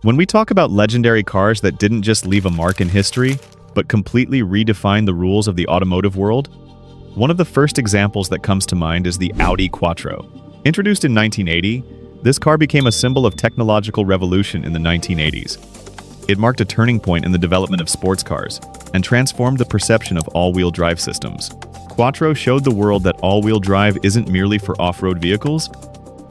When we talk about legendary cars that didn't just leave a mark in history, but completely redefined the rules of the automotive world, one of the first examples that comes to mind is the Audi Quattro. Introduced in 1980, this car became a symbol of technological revolution in the 1980s. It marked a turning point in the development of sports cars and transformed the perception of all-wheel drive systems. Quattro showed the world that all-wheel drive isn't merely for off-road vehicles.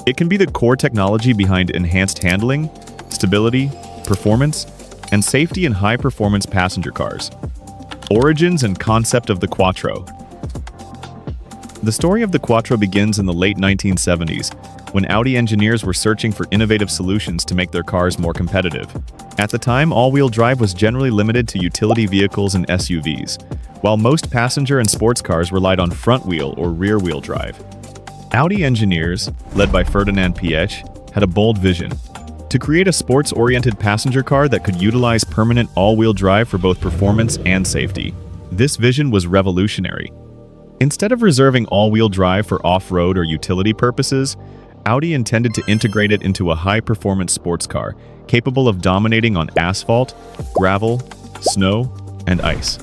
It can be the core technology behind enhanced handling, stability, performance, and safety in high-performance passenger cars. Origins and concept of the Quattro. The story of the Quattro begins in the late 1970s, when Audi engineers were searching for innovative solutions to make their cars more competitive. At the time, all-wheel drive was generally limited to utility vehicles and SUVs, while most passenger and sports cars relied on front-wheel or rear-wheel drive. Audi engineers, led by Ferdinand Piëch, had a bold vision: to create a sports-oriented passenger car that could utilize permanent all-wheel drive for both performance and safety. This vision was revolutionary. Instead of reserving all-wheel drive for off-road or utility purposes, Audi intended to integrate it into a high-performance sports car, capable of dominating on asphalt, gravel, snow, and ice.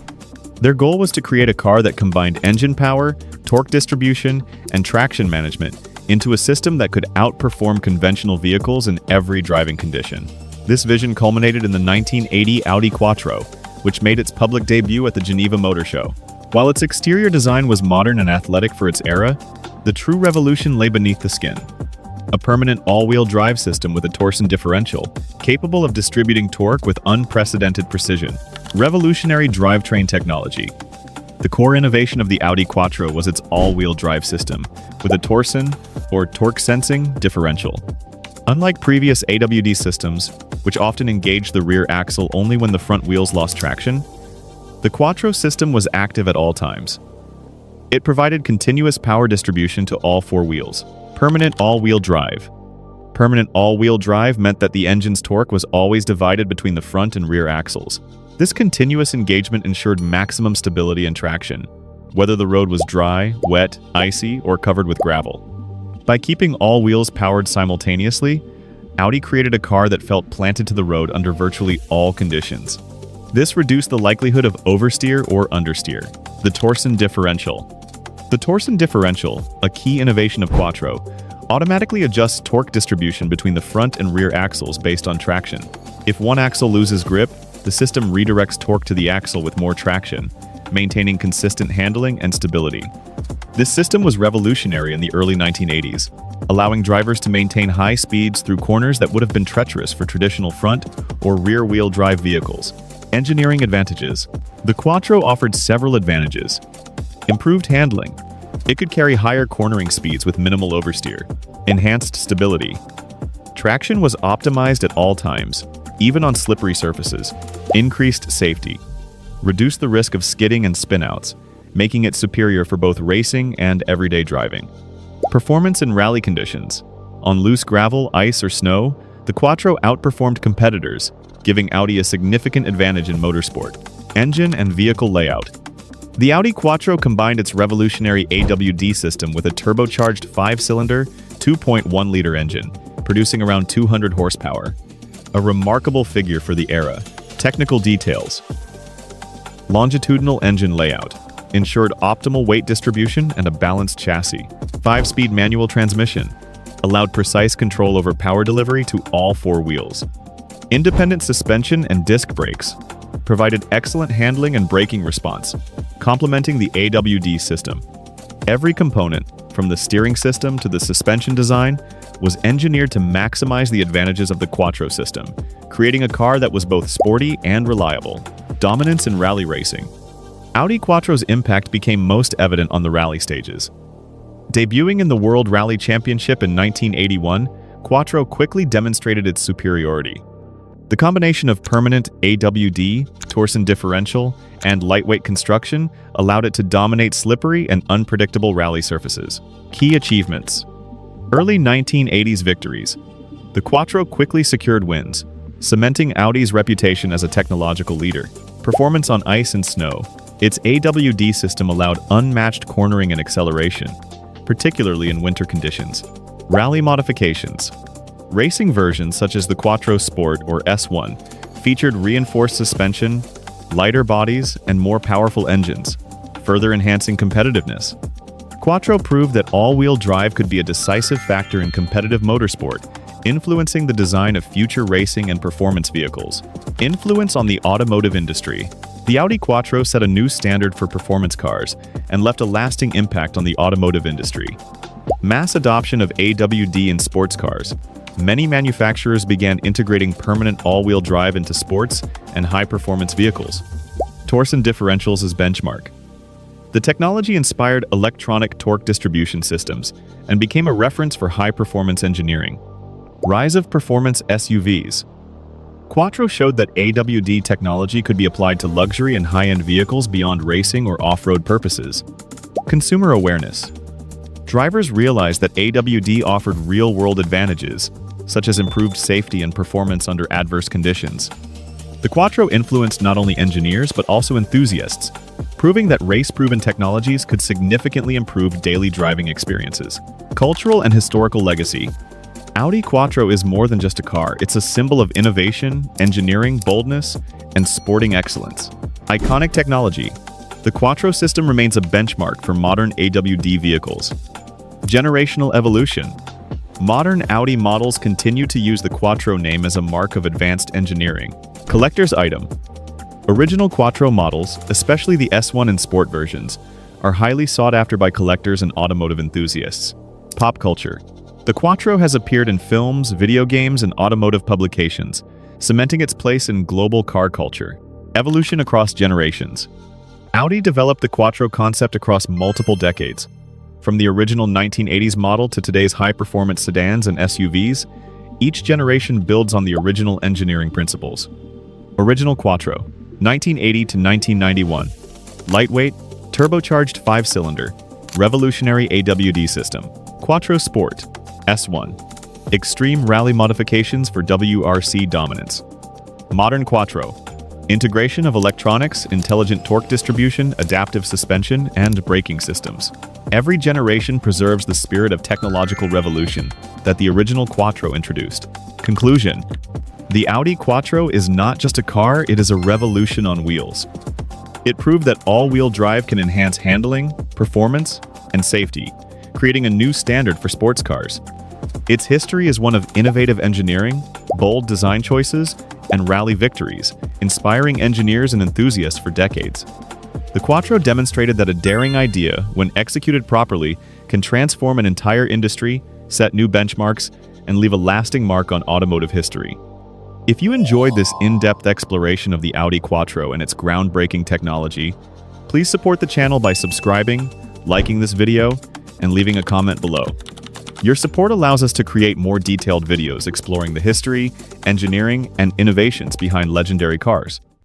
Their goal was to create a car that combined engine power, torque distribution, and traction management into a system that could outperform conventional vehicles in every driving condition. This vision culminated in the 1980 Audi Quattro, which made its public debut at the Geneva Motor Show. While its exterior design was modern and athletic for its era, the true revolution lay beneath the skin. A permanent all-wheel drive system with a Torsen differential, capable of distributing torque with unprecedented precision. Revolutionary drivetrain technology. The core innovation of the Audi Quattro was its all-wheel drive system, with a Torsen, or torque-sensing, differential. Unlike previous AWD systems, which often engaged the rear axle only when the front wheels lost traction, the Quattro system was active at all times. It provided continuous power distribution to all four wheels. Permanent all-wheel drive. Permanent all-wheel drive meant that the engine's torque was always divided between the front and rear axles. This continuous engagement ensured maximum stability and traction, whether the road was dry, wet, icy, or covered with gravel. By keeping all wheels powered simultaneously, Audi created a car that felt planted to the road under virtually all conditions. This reduced the likelihood of oversteer or understeer. The Torsen differential. The Torsen differential, a key innovation of Quattro, automatically adjusts torque distribution between the front and rear axles based on traction. If one axle loses grip, the system redirects torque to the axle with more traction, maintaining consistent handling and stability. This system was revolutionary in the early 1980s, allowing drivers to maintain high speeds through corners that would have been treacherous for traditional front or rear-wheel drive vehicles. Engineering advantages. The Quattro offered several advantages. Improved handling. It could carry higher cornering speeds with minimal oversteer. Enhanced stability. Traction was optimized at all times, even on slippery surfaces. Increased safety. Reduced the risk of skidding and spinouts, making it superior for both racing and everyday driving. Performance in rally conditions. On loose gravel, ice, or snow, the Quattro outperformed competitors, giving Audi a significant advantage in motorsport. Engine and vehicle layout. The Audi Quattro combined its revolutionary AWD system with a turbocharged 5-cylinder, 2.1-liter engine, producing around 200 horsepower. A remarkable figure for the era. Technical details. Longitudinal engine layout. Ensured optimal weight distribution and a balanced chassis. 5-speed manual transmission. Allowed precise control over power delivery to all four wheels. Independent suspension and disc brakes. Provided excellent handling and braking response, complementing the AWD system. Every component, from the steering system to the suspension design, was engineered to maximize the advantages of the Quattro system, creating a car that was both sporty and reliable. Dominance in rally racing. Audi Quattro's impact became most evident on the rally stages. Debuting in the World Rally Championship in 1981, Quattro quickly demonstrated its superiority. The combination of permanent AWD, Torsen differential, and lightweight construction allowed it to dominate slippery and unpredictable rally surfaces. Key achievements. Early 1980s victories. The Quattro quickly secured wins, cementing Audi's reputation as a technological leader. Performance on ice and snow. Its AWD system allowed unmatched cornering and acceleration, particularly in winter conditions. Rally modifications. Racing versions such as the Quattro Sport or S1 featured reinforced suspension, lighter bodies, and more powerful engines, further enhancing competitiveness. Quattro proved that all-wheel drive could be a decisive factor in competitive motorsport, influencing the design of future racing and performance vehicles. Influence on the automotive industry. The Audi Quattro set a new standard for performance cars and left a lasting impact on the automotive industry. Mass adoption of AWD in sports cars. Many manufacturers began integrating permanent all-wheel drive into sports and high-performance vehicles. Torsen differentials as benchmark. The technology inspired electronic torque distribution systems and became a reference for high-performance engineering. Rise of performance SUVs. Quattro showed that AWD technology could be applied to luxury and high-end vehicles beyond racing or off-road purposes. Consumer awareness. Drivers realized that AWD offered real-world advantages, such as improved safety and performance under adverse conditions. The Quattro influenced not only engineers but also enthusiasts, proving that race-proven technologies could significantly improve daily driving experiences. Cultural and historical legacy. Audi Quattro is more than just a car, it's a symbol of innovation, engineering, boldness, and sporting excellence. Iconic technology. The Quattro system remains a benchmark for modern AWD vehicles. Generational evolution. Modern Audi models continue to use the Quattro name as a mark of advanced engineering. Collector's item. Original Quattro models, especially the S1 and Sport versions, are highly sought after by collectors and automotive enthusiasts. Pop culture. The Quattro has appeared in films, video games, and automotive publications, cementing its place in global car culture. Evolution across generations. Audi developed the Quattro concept across multiple decades. From the original 1980s model to today's high-performance sedans and SUVs, each generation builds on the original engineering principles. Original Quattro, 1980 to 1991. Lightweight, turbocharged 5-cylinder, revolutionary AWD system. Quattro Sport, S1. Extreme rally modifications for WRC dominance. Modern Quattro. Integration of electronics, intelligent torque distribution, adaptive suspension, and braking systems. Every generation preserves the spirit of technological revolution that the original Quattro introduced. Conclusion. The Audi Quattro is not just a car, it is a revolution on wheels. It proved that all-wheel drive can enhance handling, performance, and safety, creating a new standard for sports cars. Its history is one of innovative engineering, bold design choices, and rally victories, inspiring engineers and enthusiasts for decades. The Quattro demonstrated that a daring idea, when executed properly, can transform an entire industry, set new benchmarks, and leave a lasting mark on automotive history. If you enjoyed this in-depth exploration of the Audi Quattro and its groundbreaking technology, please support the channel by subscribing, liking this video, and leaving a comment below. Your support allows us to create more detailed videos exploring the history, engineering, and innovations behind legendary cars.